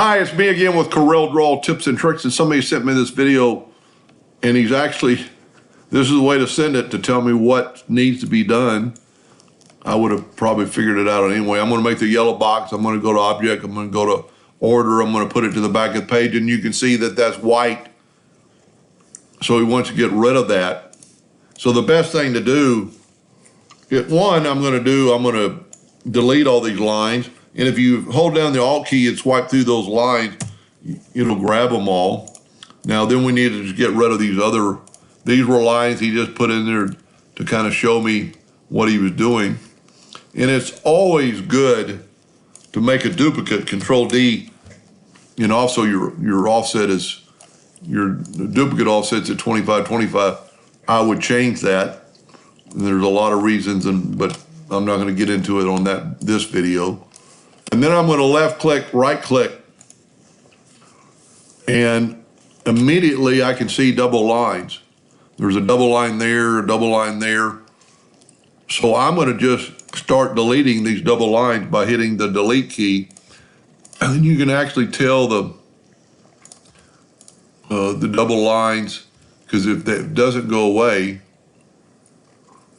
Hi, it's me again with Corel Draw Tips and Tricks, and somebody sent me this video, and this is the way to send it to tell me what needs to be done. I would have probably figured it out anyway. I'm going to make the yellow box. I'm going to go to Object. I'm going to go to Order. I'm going to put it to the back of the page, and you can see that that's white. So we want to get rid of that. So the best thing to do, I'm going to delete all these lines. And if you hold down the Alt key and swipe through those lines, it'll grab them all. Now then we need to just get rid of these were lines he just put in there to kind of show me what he was doing. And it's always good to make a duplicate, Control D, and also your offset is, your duplicate offset's at 25. I would change that. And there's a lot of reasons, but I'm not going to get into it on this video. And then I'm going to left click, right click, and immediately I can see double lines. There's a double line there, a double line there. So I'm going to just start deleting these double lines by hitting the delete key. And then you can actually tell the double lines, because if that doesn't go away,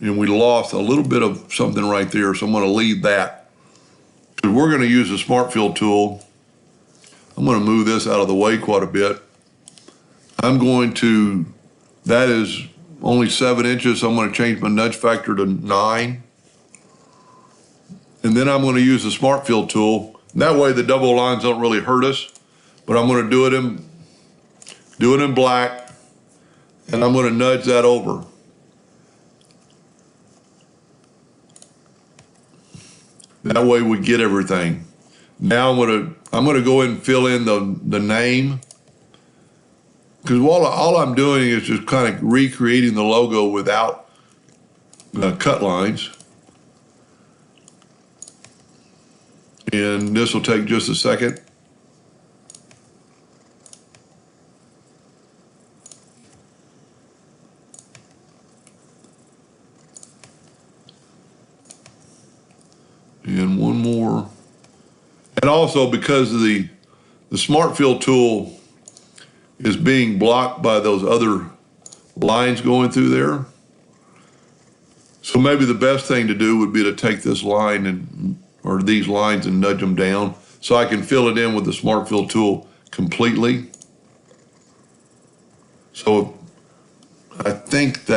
and we lost a little bit of something right there, so I'm going to leave that. Because we're going to use the Smart Fill tool. I'm going to move this out of the way quite a bit. That is only 7 inches, so I'm going to change my nudge factor to 9. And then I'm going to use the Smart Fill tool. That way the double lines don't really hurt us, but I'm going to do it in black, and I'm going to nudge that over. That way we get everything. Now I'm gonna go ahead and fill in the name, because all I'm doing is just kind of recreating the logo without cut lines. And this will take just a second. And one more. And also, because of the Smart Fill tool is being blocked by those other lines going through there. So maybe the best thing to do would be to take this line or these lines and nudge them down so I can fill it in with the Smart Fill tool completely. So I think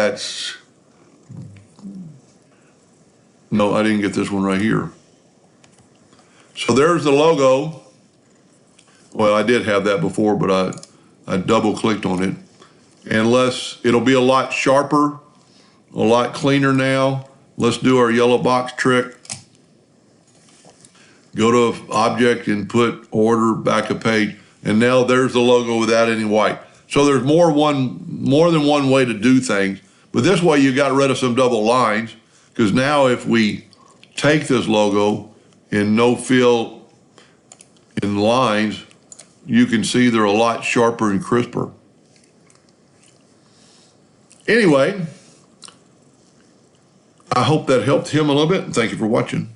no, I didn't get this one right here. So there's the logo. Well, I did have that before, but I double clicked on it. It'll be a lot sharper, a lot cleaner now. Let's do our yellow box trick. Go to Object and put Order, back a page. And now there's the logo without any white. So there's more than one way to do things. But this way you got rid of some double lines. Because now if we take this logo and no fill in lines, you can see they're a lot sharper and crisper. Anyway, I hope that helped him a little bit, and thank you for watching.